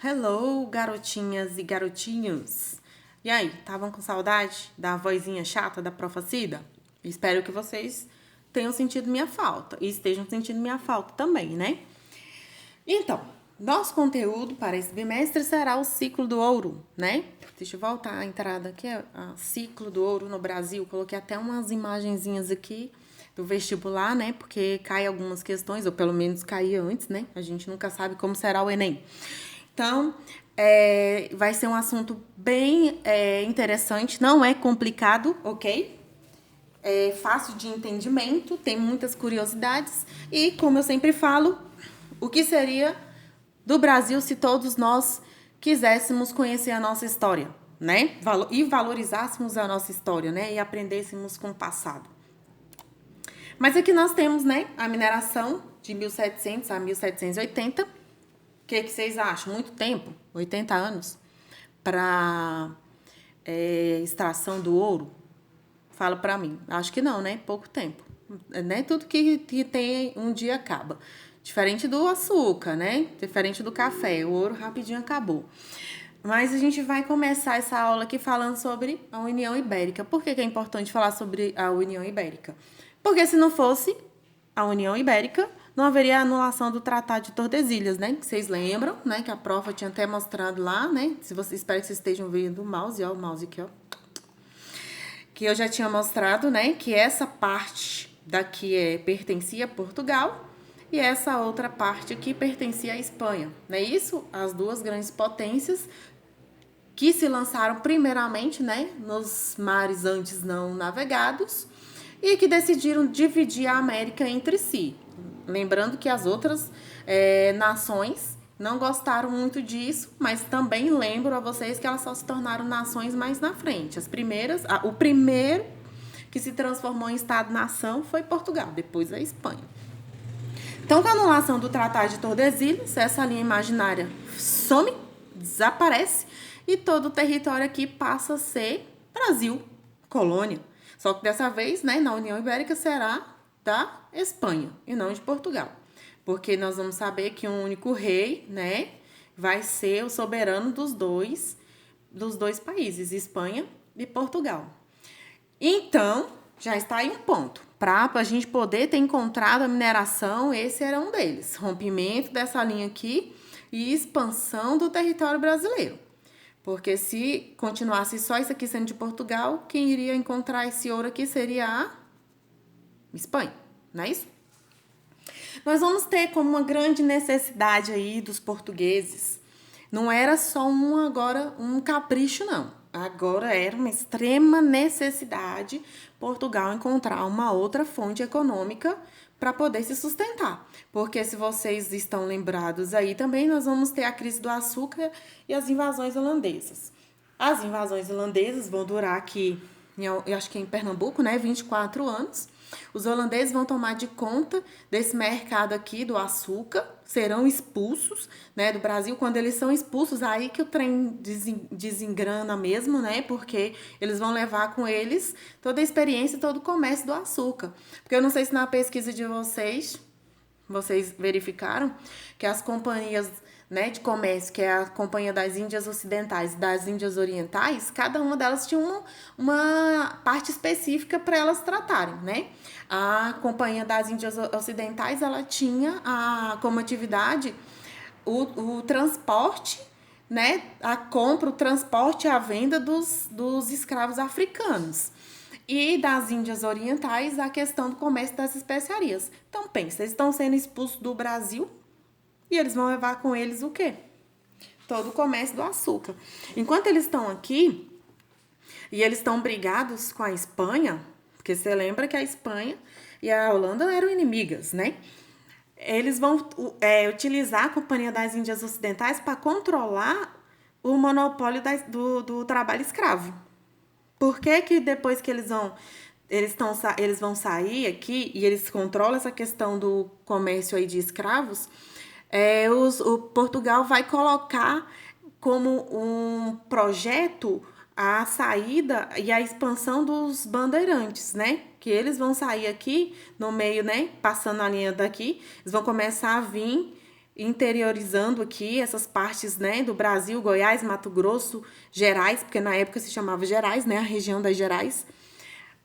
Hello, garotinhas e garotinhos. E aí, estavam com saudade da vozinha chata da Profacida? Espero que vocês tenham sentido minha falta e estejam sentindo minha falta também, né? Então, nosso conteúdo para esse bimestre será o ciclo do ouro, né? Deixa eu voltar a entrada aqui, ciclo do ouro no Brasil. Coloquei até umas imagenzinhas aqui do vestibular, né? Porque cai algumas questões, ou pelo menos caía antes, né? A gente nunca sabe como será o Enem. Então, vai ser um assunto bem interessante, não é complicado, ok? É fácil de entendimento, tem muitas curiosidades e, como eu sempre falo, o que seria do Brasil se todos nós quiséssemos conhecer a nossa história, né? E valorizássemos a nossa história, né? E aprendêssemos com o passado. Mas aqui nós temos, né, a mineração de 1700 a 1780. O que vocês acham? Muito tempo? 80 anos? Para extração do ouro? Fala para mim. Acho que não, né? Pouco tempo. Né? Tudo que tem um dia acaba. Diferente do açúcar, né? Diferente do café. O ouro rapidinho acabou. Mas a gente vai começar essa aula aqui falando sobre a União Ibérica. Por que é importante falar sobre a União Ibérica? Porque se não fosse a União Ibérica, não haveria anulação do Tratado de Tordesilhas, né? Que vocês lembram, né? Que a prova tinha até mostrado lá, né? Se vocês espero que vocês estejam vendo o mouse, ó, o mouse aqui, ó. Que eu já tinha mostrado, né? Que essa parte daqui pertencia a Portugal e essa outra parte aqui pertencia à Espanha, não é isso? As duas grandes potências que se lançaram primeiramente, né, nos mares antes não navegados e que decidiram dividir a América entre si. Lembrando que as outras nações não gostaram muito disso, mas também lembro a vocês que elas só se tornaram nações mais na frente. As primeiras, o primeiro que se transformou em Estado-nação foi Portugal, depois a Espanha. Então, com a anulação do Tratado de Tordesilhas, essa linha imaginária some, desaparece e todo o território aqui passa a ser Brasil, colônia. Só que dessa vez, né, na União Ibérica será da Espanha e não de Portugal. Porque nós vamos saber que um único rei, né, vai ser o soberano dos dois países, Espanha e Portugal. Então, já está aí um ponto. Para a gente poder ter encontrado a mineração, esse era um deles. Rompimento dessa linha aqui e expansão do território brasileiro. Porque se continuasse só isso aqui sendo de Portugal, quem iria encontrar esse ouro aqui seria a Espanha, não é isso? Nós vamos ter como uma grande necessidade aí dos portugueses. Não era só um capricho, não. Agora era uma extrema necessidade Portugal encontrar uma outra fonte econômica para poder se sustentar. Porque se vocês estão lembrados aí também, nós vamos ter a crise do açúcar e as invasões holandesas. As invasões holandesas vão durar aqui, eu acho que em Pernambuco, né, 24 anos. Os holandeses vão tomar de conta desse mercado aqui do açúcar, serão expulsos, né, do Brasil. Quando eles são expulsos, aí que o trem desengrana mesmo, né, porque eles vão levar com eles toda a experiência, todo o comércio do açúcar. Porque eu não sei se na pesquisa de vocês verificaram que as companhias, né, de comércio, que é a Companhia das Índias Ocidentais e das Índias Orientais, cada uma delas tinha uma parte específica para elas tratarem, né? A Companhia das Índias Ocidentais, ela tinha como atividade o transporte, né, a compra, o transporte e a venda dos escravos africanos. E das Índias Orientais, a questão do comércio das especiarias. Então, pensa, eles estão sendo expulsos do Brasil e eles vão levar com eles o quê? Todo o comércio do açúcar. Enquanto eles estão aqui e eles estão brigados com a Espanha, porque você lembra que a Espanha e a Holanda eram inimigas, né? Eles vão utilizar a Companhia das Índias Ocidentais para controlar o monopólio do trabalho escravo. Por que depois que eles vão sair aqui e eles controlam essa questão do comércio aí de escravos, o Portugal vai colocar como um projeto a saída e a expansão dos bandeirantes, né? Que eles vão sair aqui no meio, né? Passando a linha daqui, eles vão começar a vir interiorizando aqui essas partes, né, do Brasil, Goiás, Mato Grosso, Gerais, porque na época se chamava Gerais, né, a região das Gerais,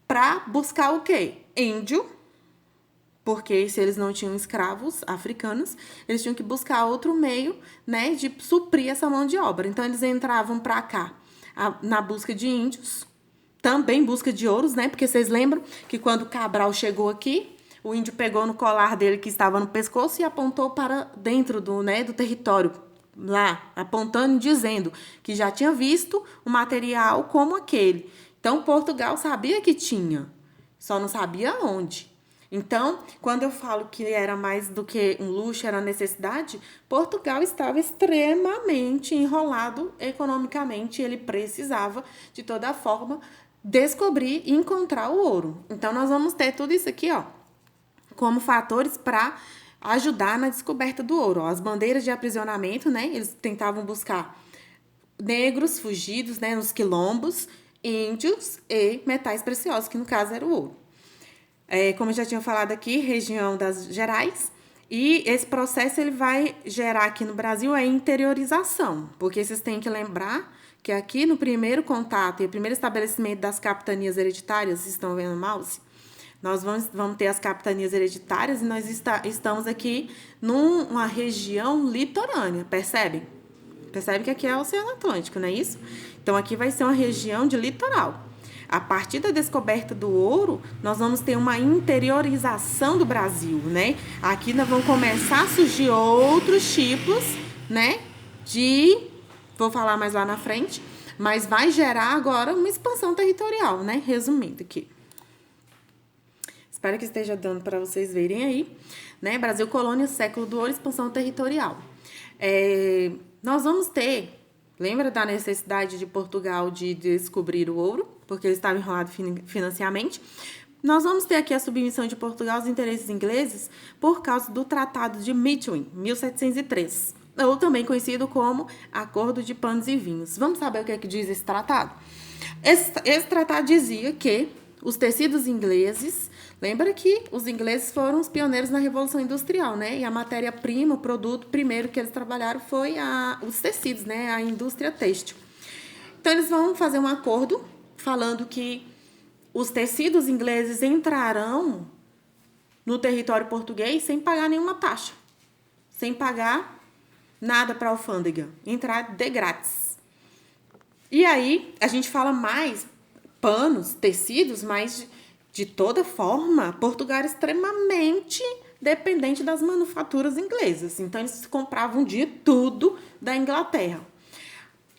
para buscar o quê? Índio, porque se eles não tinham escravos africanos, eles tinham que buscar outro meio, né, de suprir essa mão de obra. Então, eles entravam para cá na busca de índios, também busca de ouros, né, porque vocês lembram que quando Cabral chegou aqui, o índio pegou no colar dele que estava no pescoço e apontou para dentro do território, lá, apontando e dizendo que já tinha visto um material como aquele. Então, Portugal sabia que tinha, só não sabia onde. Então, quando eu falo que era mais do que um luxo, era necessidade, Portugal estava extremamente enrolado economicamente. Ele precisava, de toda forma, descobrir e encontrar o ouro. Então, nós vamos ter tudo isso aqui, ó, como fatores para ajudar na descoberta do ouro. Ó, as bandeiras de aprisionamento, né? Eles tentavam buscar negros fugidos, né, nos quilombos, índios e metais preciosos, que no caso era o ouro. Como eu já tinha falado aqui, região das Gerais, e esse processo ele vai gerar aqui no Brasil a interiorização, porque vocês têm que lembrar que aqui no primeiro contato e o primeiro estabelecimento das capitanias hereditárias, vocês estão vendo o mouse? Nós vamos ter as capitanias hereditárias e nós estamos aqui numa região litorânea, percebem? Percebe que aqui é o Oceano Atlântico, não é isso? Então, aqui vai ser uma região de litoral. A partir da descoberta do ouro, nós vamos ter uma interiorização do Brasil, né? Aqui nós vamos começar a surgir outros tipos, né? Vou falar mais lá na frente, mas vai gerar agora uma expansão territorial, né? Resumindo aqui. Espero que esteja dando para vocês verem aí, né? Brasil colônia, século do ouro, expansão territorial. Nós vamos ter, lembra da necessidade de Portugal de descobrir o ouro, porque ele estava enrolado financeiramente? Nós vamos ter aqui a submissão de Portugal aos interesses ingleses por causa do Tratado de Methuen, 1703, ou também conhecido como Acordo de Panos e Vinhos. Vamos saber o que é que diz esse tratado? Esse tratado dizia que os tecidos ingleses, lembra que os ingleses foram os pioneiros na Revolução Industrial, né? E a matéria-prima, o produto primeiro que eles trabalharam foi os tecidos, né? A indústria têxtil. Então, eles vão fazer um acordo falando que os tecidos ingleses entrarão no território português sem pagar nenhuma taxa, sem pagar nada para a alfândega, entrar de grátis. E aí, a gente fala mais panos, tecidos, mas de toda forma, Portugal era extremamente dependente das manufaturas inglesas. Então, eles compravam de tudo da Inglaterra.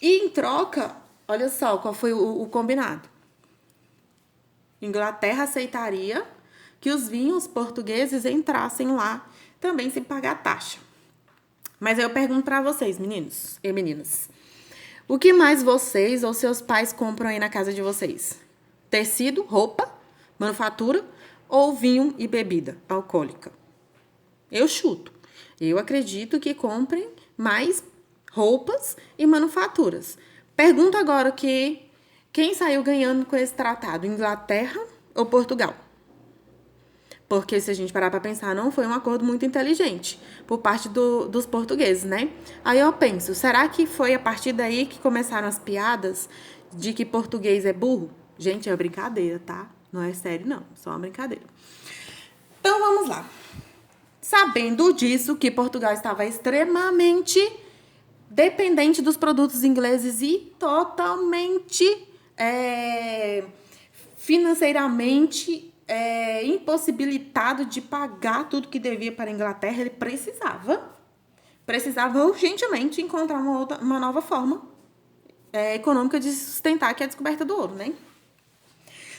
E em troca, olha só qual foi o combinado. Inglaterra aceitaria que os vinhos portugueses entrassem lá também sem pagar taxa. Mas eu pergunto para vocês, meninos e meninas, o que mais vocês ou seus pais compram aí na casa de vocês? Tecido, roupa, manufatura ou vinho e bebida alcoólica? Eu chuto. Eu acredito que comprem mais roupas e manufaturas. Pergunto agora quem saiu ganhando com esse tratado, Inglaterra ou Portugal? Porque se a gente parar para pensar, não foi um acordo muito inteligente por parte dos portugueses, né? Aí eu penso, será que foi a partir daí que começaram as piadas de que português é burro? Gente, é uma brincadeira, tá? Não é sério, não. Só uma brincadeira. Então, vamos lá. Sabendo disso, que Portugal estava extremamente dependente dos produtos ingleses e totalmente financeiramente impossibilitado de pagar tudo que devia para a Inglaterra, ele precisava urgentemente encontrar uma nova forma econômica de sustentar, que é a descoberta do ouro, né?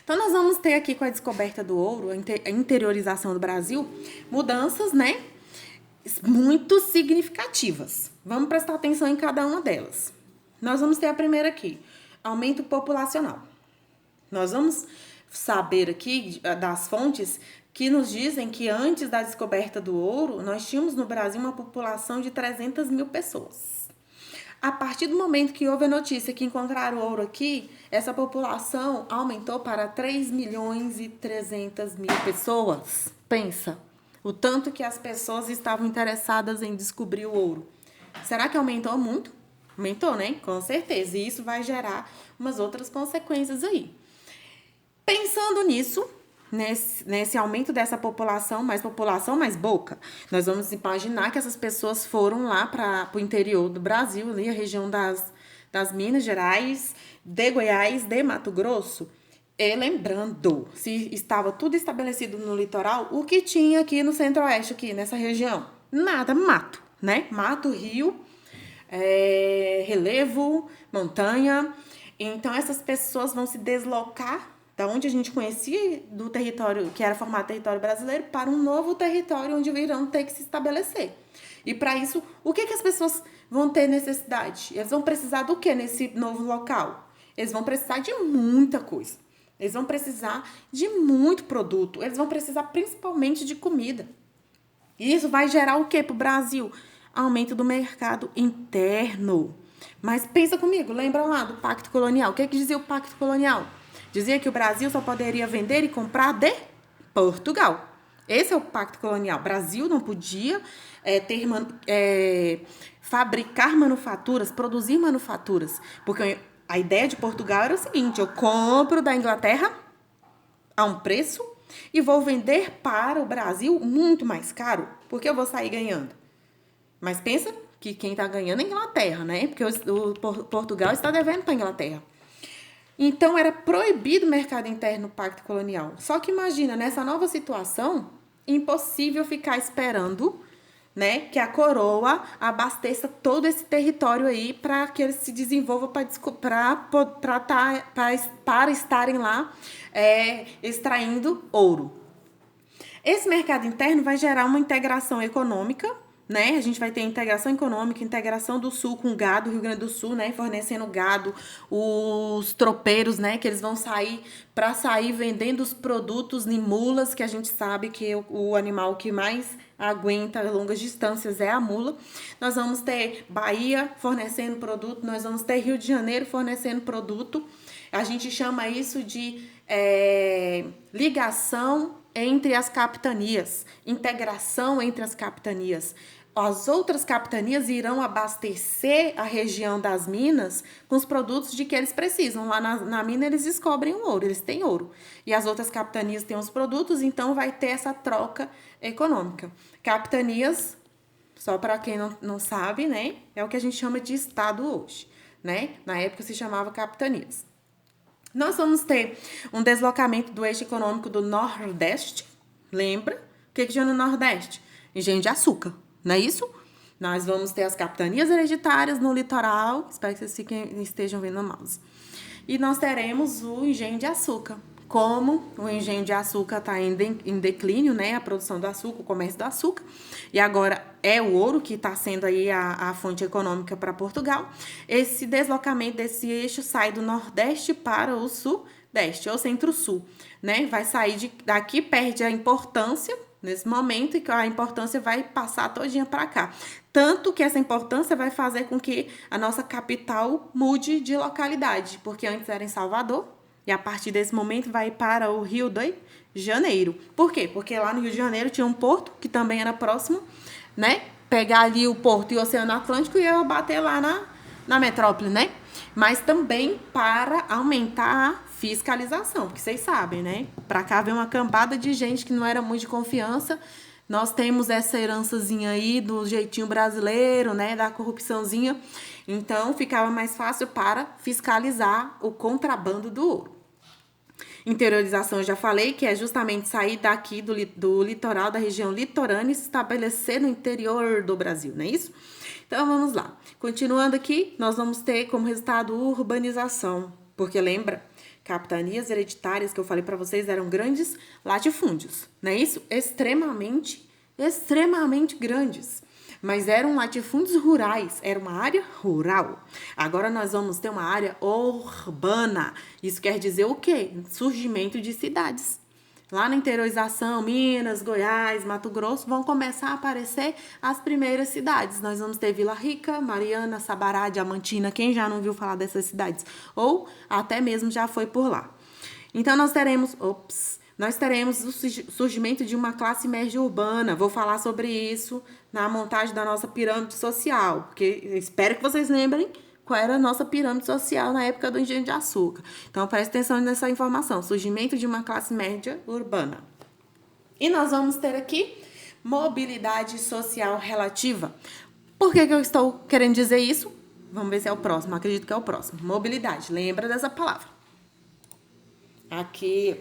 Então, nós vamos ter aqui com a descoberta do ouro, a interiorização do Brasil, mudanças, né, muito significativas. Vamos prestar atenção em cada uma delas. Nós vamos ter a primeira aqui, aumento populacional. Nós vamos saber aqui das fontes que nos dizem que antes da descoberta do ouro, nós tínhamos no Brasil uma população de 300 mil pessoas. A partir do momento que houve a notícia que encontraram ouro aqui, essa população aumentou para 3.300.000 pessoas. Pensa, O tanto que as pessoas estavam interessadas em descobrir o ouro. Será que aumentou muito? Aumentou, né? Com certeza. E isso vai gerar umas outras consequências aí. Pensando nisso, nesse aumento dessa população, mais boca, nós vamos imaginar que essas pessoas foram lá para o interior do Brasil, ali a região das Minas Gerais, de Goiás, de Mato Grosso. E lembrando, se estava tudo estabelecido no litoral, o que tinha aqui no centro-oeste, aqui nessa região? Nada, mato, né? Mato, rio, relevo, montanha. Então, essas pessoas vão se deslocar da onde a gente conhecia do território, que era formado território brasileiro, para um novo território onde irão ter que se estabelecer. E para isso, o que as pessoas vão ter necessidade? Eles vão precisar do que nesse novo local? Eles vão precisar de muita coisa. Eles vão precisar de muito produto. Eles vão precisar principalmente de comida. E isso vai gerar o que para o Brasil? Aumento do mercado interno. Mas pensa comigo, lembra lá do Pacto Colonial. O que dizia o Pacto Colonial? Dizia que o Brasil só poderia vender e comprar de Portugal. Esse é o Pacto Colonial. O Brasil não podia fabricar manufaturas, produzir manufaturas. Porque a ideia de Portugal era o seguinte: eu compro da Inglaterra a um preço e vou vender para o Brasil muito mais caro, porque eu vou sair ganhando. Mas pensa que quem está ganhando é a Inglaterra, né? Porque o Portugal está devendo para a Inglaterra. Então, era proibido o mercado interno no Pacto Colonial. Só que imagina, nessa nova situação, impossível ficar esperando, né, que a coroa abasteça todo esse território aí para que ele se desenvolva para estarem lá extraindo ouro. Esse mercado interno vai gerar uma integração econômica, né? A gente vai ter integração econômica, integração do Sul com gado, Rio Grande do Sul, né? Fornecendo gado, os tropeiros, né? Que eles vão sair vendendo os produtos em mulas, que a gente sabe que o animal que mais aguenta longas distâncias é a mula. Nós vamos ter Bahia fornecendo produto, nós vamos ter Rio de Janeiro fornecendo produto. A gente chama isso de ligação entre as capitanias, integração entre as capitanias. As outras capitanias irão abastecer a região das minas com os produtos de que eles precisam. Lá na mina eles descobrem o ouro, eles têm ouro. E as outras capitanias têm os produtos, então vai ter essa troca econômica. Capitanias, só para quem não sabe, né, é o que a gente chama de estado hoje, né? Na época se chamava capitanias. Nós vamos ter um deslocamento do eixo econômico do Nordeste. Lembra? O que tinha no Nordeste? Engenho de açúcar, não é isso? Nós vamos ter as capitanias hereditárias no litoral. Espero que vocês estejam vendo o mouse. E nós teremos o engenho de açúcar. Como o engenho de açúcar está em declínio, né? A produção do açúcar, o comércio do açúcar. E agora é o ouro que está sendo aí a fonte econômica para Portugal. Esse deslocamento desse eixo sai do Nordeste para o Sudeste, ou Centro-Sul, né? Vai sair daqui, perde a importância nesse momento, e que a importância vai passar todinha para cá. Tanto que essa importância vai fazer com que a nossa capital mude de localidade, porque antes era em Salvador, e a partir desse momento vai para o Rio de Janeiro. Por quê? Porque lá no Rio de Janeiro tinha um porto, que também era próximo, né? Pegar ali o porto e o Oceano Atlântico e ia bater lá na metrópole, né? Mas também para aumentar a fiscalização, porque vocês sabem, né? Para cá vem uma cambada de gente que não era muito de confiança. Nós temos essa herançazinha aí do jeitinho brasileiro, né? Da corrupçãozinha. Então, ficava mais fácil para fiscalizar o contrabando do ouro. Interiorização, eu já falei, que é justamente sair daqui do litoral, da região litorânea e se estabelecer no interior do Brasil, não é isso? Então, vamos lá. Continuando aqui, nós vamos ter como resultado urbanização. Porque lembra? Capitanias hereditárias que eu falei para vocês eram grandes latifúndios, não é isso? Extremamente grandes. Mas eram latifúndios rurais, era uma área rural. Agora nós vamos ter uma área urbana. Isso quer dizer o quê? Surgimento de cidades. Lá na interiorização, Minas, Goiás, Mato Grosso, vão começar a aparecer as primeiras cidades. Nós vamos ter Vila Rica, Mariana, Sabará, Diamantina, quem já não viu falar dessas cidades? Ou até mesmo já foi por lá. Então, nós nós teremos o surgimento de uma classe média urbana. Vou falar sobre isso na montagem da nossa pirâmide social, porque espero que vocês lembrem qual era a nossa pirâmide social na época do engenho de açúcar. Então, preste atenção nessa informação. Surgimento de uma classe média urbana. E nós vamos ter aqui mobilidade social relativa. Por que eu estou querendo dizer isso? Vamos ver se é o próximo. Acredito que é o próximo. Mobilidade. Lembra dessa palavra. Aqui.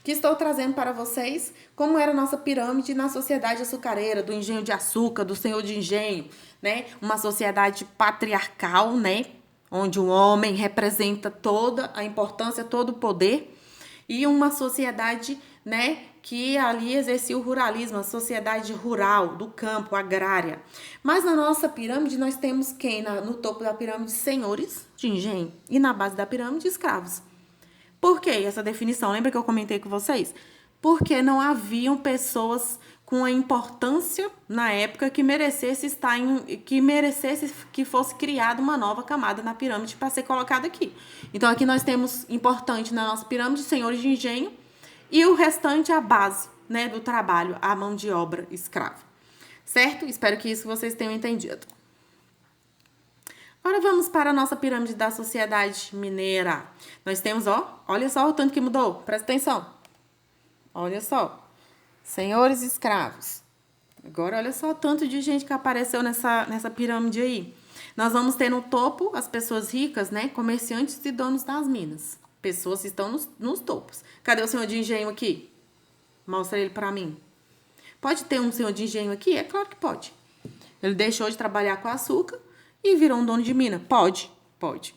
Que estou trazendo para vocês como era a nossa pirâmide na sociedade açucareira, do engenho de açúcar, do senhor de engenho, né? Uma sociedade patriarcal, né? Onde o homem representa toda a importância, todo o poder. E uma sociedade, né, que ali exercia o ruralismo, a sociedade rural, do campo, agrária. Mas na nossa pirâmide nós temos quem? No topo da pirâmide, senhores de engenho. E na base da pirâmide, escravos. Por que essa definição? Lembra que eu comentei com vocês? Porque não haviam pessoas com a importância na época que merecesse que fosse criada uma nova camada na pirâmide para ser colocada aqui. Então aqui nós temos importante na nossa pirâmide senhores de engenho e o restante a base, né, do trabalho, a mão de obra escrava. Certo? Espero que isso vocês tenham entendido. Agora vamos para a nossa pirâmide da sociedade mineira. Nós temos, olha só o tanto que mudou. Presta atenção. Olha só. Senhores escravos. Agora olha só o tanto de gente que apareceu nessa pirâmide aí. Nós vamos ter no topo as pessoas ricas, né? Comerciantes e donos das minas. Pessoas que estão nos topos. Cadê o senhor de engenho aqui? Mostra ele para mim. Pode ter um senhor de engenho aqui? É claro que pode. Ele deixou de trabalhar com açúcar e virou um dono de mina? Pode, pode.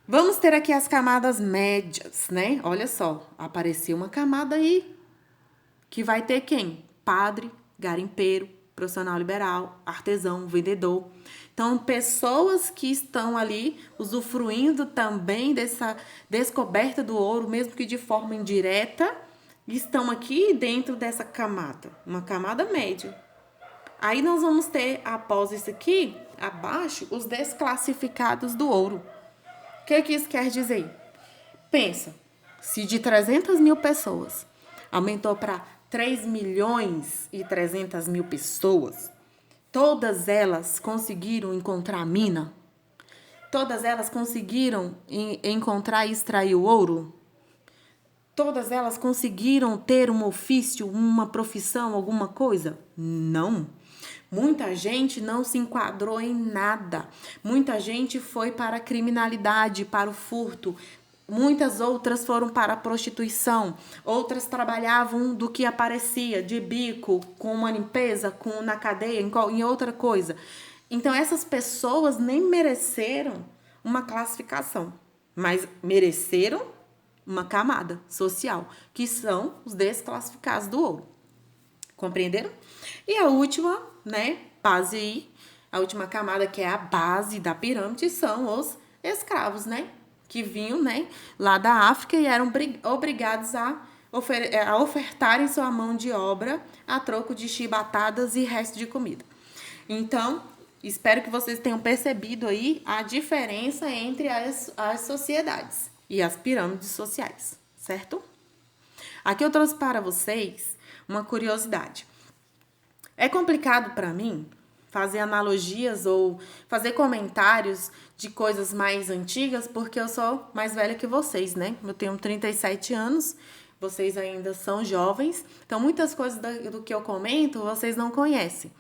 Vamos ter aqui as camadas médias, né? Olha só, apareceu uma camada aí que vai ter quem? Padre, garimpeiro, profissional liberal, artesão, vendedor. Então, pessoas que estão ali usufruindo também dessa descoberta do ouro, mesmo que de forma indireta, estão aqui dentro dessa camada, uma camada média. Aí nós vamos ter, após isso aqui, abaixo, os desclassificados do ouro. O que isso quer dizer? Pensa, se de 300 mil pessoas aumentou para 3.300.000 pessoas, todas elas conseguiram encontrar a mina? Todas elas conseguiram encontrar e extrair o ouro? Todas elas conseguiram ter um ofício, uma profissão, alguma coisa? Não. Muita gente não se enquadrou em nada. Muita gente foi para a criminalidade, para o furto. Muitas outras foram para a prostituição. Outras trabalhavam do que aparecia, de bico, com uma limpeza, na cadeia, em outra coisa. Então, essas pessoas nem mereceram uma classificação, mas mereceram uma camada social, que são os desclassificados do ouro. Compreenderam? E a última, né, base aí, a última camada, que é a base da pirâmide, são os escravos, né, que vinham, né, lá da África e eram obrigados a ofertarem sua mão de obra a troco de chibatadas e resto de comida. Então, espero que vocês tenham percebido aí a diferença entre as sociedades e as pirâmides sociais, certo? Aqui eu trouxe para vocês uma curiosidade. É complicado para mim fazer analogias ou fazer comentários de coisas mais antigas, porque eu sou mais velha que vocês, né? Eu tenho 37 anos, vocês ainda são jovens, então muitas coisas do que eu comento vocês não conhecem.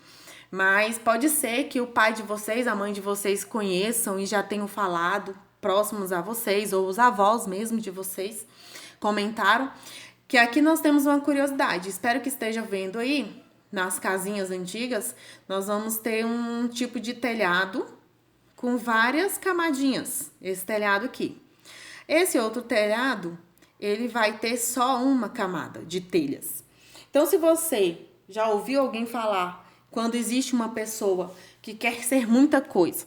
Mas pode ser que o pai de vocês, a mãe de vocês conheçam e já tenham falado próximos a vocês, ou os avós mesmo de vocês comentaram, que aqui nós temos uma curiosidade. Espero que esteja vendo aí, nas casinhas antigas, nós vamos ter um tipo de telhado com várias camadinhas, esse telhado aqui. Esse outro telhado, ele vai ter só uma camada de telhas. Então, se você já ouviu alguém falar, quando existe uma pessoa que quer ser muita coisa,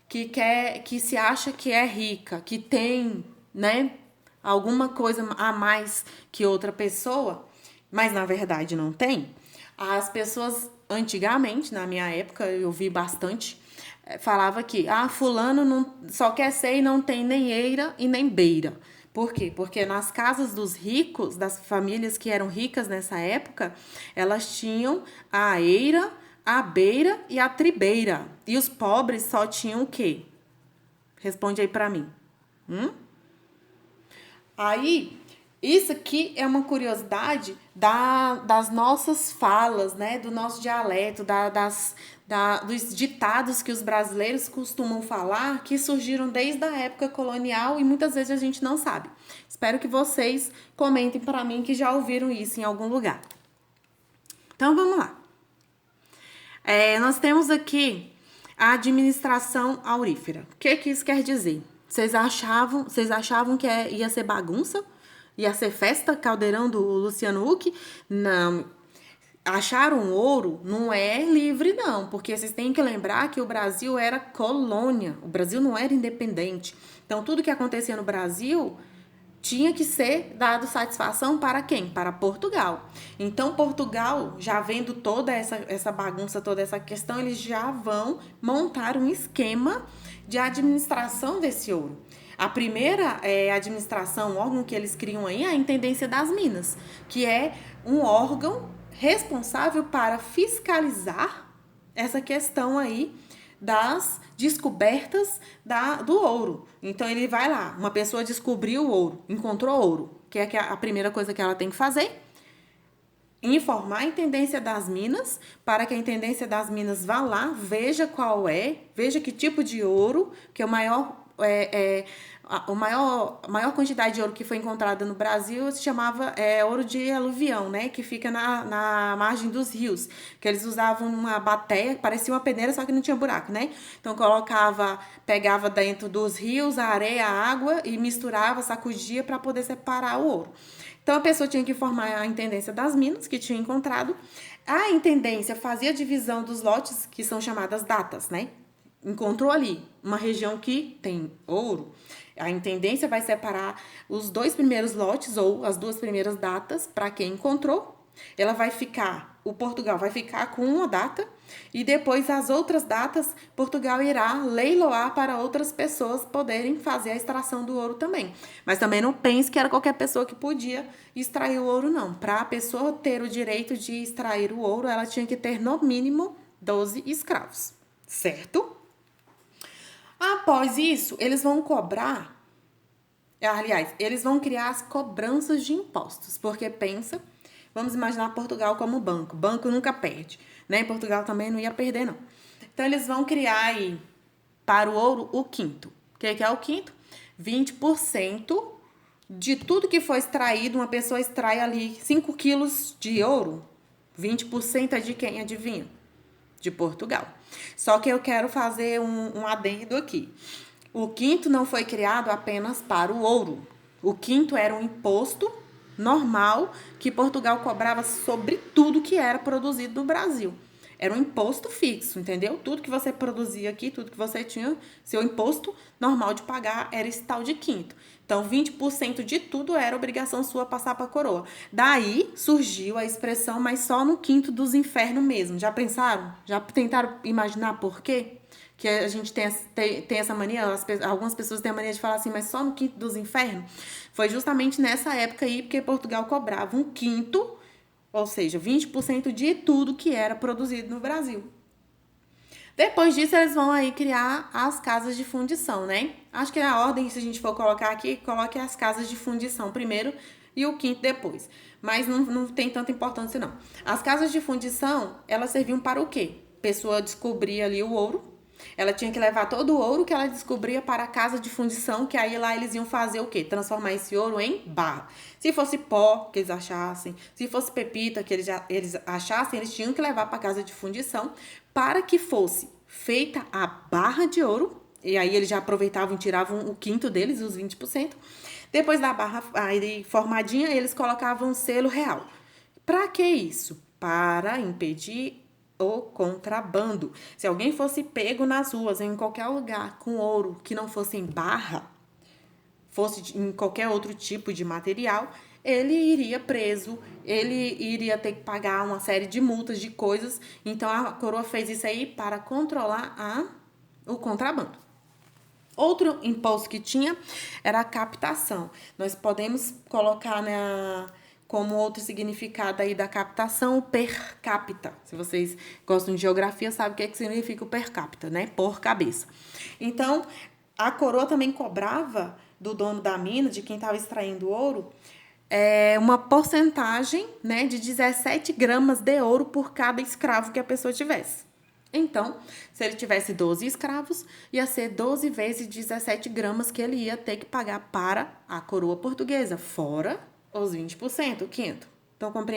que se acha que é rica, que tem, né, alguma coisa a mais que outra pessoa, mas na verdade não tem. As pessoas antigamente, na minha época, eu vi bastante, falava que fulano não, só quer ser e não tem nem eira e nem beira. Por quê? Porque nas casas dos ricos, das famílias que eram ricas nessa época, elas tinham a eira, a beira e a tribeira. E os pobres só tinham o quê? Responde aí pra mim. Aí, isso aqui é uma curiosidade das nossas falas, né? Do nosso dialeto, dos ditados que os brasileiros costumam falar, que surgiram desde a época colonial e muitas vezes a gente não sabe. Espero que vocês comentem para mim que já ouviram isso em algum lugar. Então, vamos lá. Nós temos aqui a administração aurífera. O que isso quer dizer? Vocês achavam que ia ser bagunça? Ia ser festa, caldeirão do Luciano Huck? Não. Acharam ouro não é livre, não. Porque vocês têm que lembrar que o Brasil era colônia. O Brasil não era independente. Então, tudo que acontecia no Brasil tinha que ser dado satisfação para quem? Para Portugal. Então, Portugal, já vendo toda essa bagunça, toda essa questão, eles já vão montar um esquema de administração desse ouro. A primeira administração, o órgão que eles criam aí é a Intendência das Minas, que é um órgão responsável para fiscalizar essa questão aí das descobertas do ouro. Então, ele vai lá, uma pessoa descobriu o ouro, encontrou ouro, que é a primeira coisa que ela tem que fazer, informar a Intendência das Minas, para que a Intendência das Minas vá lá, veja veja que tipo de ouro, que é a maior quantidade de ouro que foi encontrada no Brasil se chamava ouro de aluvião, né? Que fica na margem dos rios. Que eles usavam uma bateia, parecia uma peneira, só que não tinha buraco, né? Então pegava dentro dos rios a areia, a água e misturava, sacudia para poder separar o ouro. Então a pessoa tinha que informar a Intendência das Minas, que tinha encontrado. A Intendência fazia a divisão dos lotes, que são chamadas datas, né? Encontrou ali uma região que tem ouro, a Intendência vai separar os 2 primeiros lotes ou as 2 primeiras datas para quem encontrou. O Portugal vai ficar com uma data e depois as outras datas, Portugal irá leiloar para outras pessoas poderem fazer a extração do ouro também. Mas também não pense que era qualquer pessoa que podia extrair o ouro, não. Para a pessoa ter o direito de extrair o ouro, ela tinha que ter no mínimo 12 escravos, certo? Após isso, eles vão cobrar, eles vão criar as cobranças de impostos, porque vamos imaginar Portugal como banco nunca perde, né? Portugal também não ia perder, não. Então, eles vão criar aí, para o ouro, o quinto. O que é o quinto? 20% de tudo que foi extraído, uma pessoa extrai ali 5 quilos de ouro, 20% é de quem? Adivinha? De Portugal. Só que eu quero fazer um adendo aqui. O quinto não foi criado apenas para o ouro. O quinto era um imposto normal que Portugal cobrava sobre tudo que era produzido no Brasil. Era um imposto fixo, entendeu? Tudo que você produzia aqui, tudo que você tinha, seu imposto normal de pagar era esse tal de quinto. Então, 20% de tudo era obrigação sua passar para a coroa. Daí surgiu a expressão, mas só no quinto dos infernos mesmo. Já pensaram? Já tentaram imaginar por quê? Que a gente tem essa mania, algumas pessoas têm a mania de falar assim, mas só no quinto dos infernos? Foi justamente nessa época aí, porque Portugal cobrava um quinto, ou seja, 20% de tudo que era produzido no Brasil. Depois disso, eles vão aí criar as casas de fundição, né? Acho que na ordem, se a gente for colocar aqui, coloque as casas de fundição primeiro e o quinto depois. Mas não tem tanta importância, não. As casas de fundição, elas serviam para o quê? A pessoa descobria ali o ouro, ela tinha que levar todo o ouro que ela descobria para a casa de fundição, que aí lá eles iam fazer o quê? Transformar esse ouro em barra. Se fosse pó, que eles achassem, se fosse pepita, que eles achassem, eles tinham que levar para a casa de fundição para que fosse feita a barra de ouro, e aí eles já aproveitavam e tiravam o quinto deles, os 20%. Depois da barra aí formadinha, eles colocavam um selo real. Para que isso? Para impedir o contrabando. Se alguém fosse pego nas ruas, em qualquer lugar, com ouro que não fosse em barra, fosse em qualquer outro tipo de material, ele iria preso, ele iria ter que pagar uma série de multas, de coisas. Então, a coroa fez isso aí para controlar o contrabando. Outro imposto que tinha era a captação. Nós podemos colocar como outro significado aí da captação, o per capita. Se vocês gostam de geografia, sabem o que significa o per capita, né? Por cabeça. Então, a coroa também cobrava do dono da mina, de quem estava extraindo ouro, uma porcentagem, né, de 17 gramas de ouro por cada escravo que a pessoa tivesse. Então, se ele tivesse 12 escravos, ia ser 12 vezes 17 gramas que ele ia ter que pagar para a coroa portuguesa, fora os 20%, o quinto. Estão compreendendo?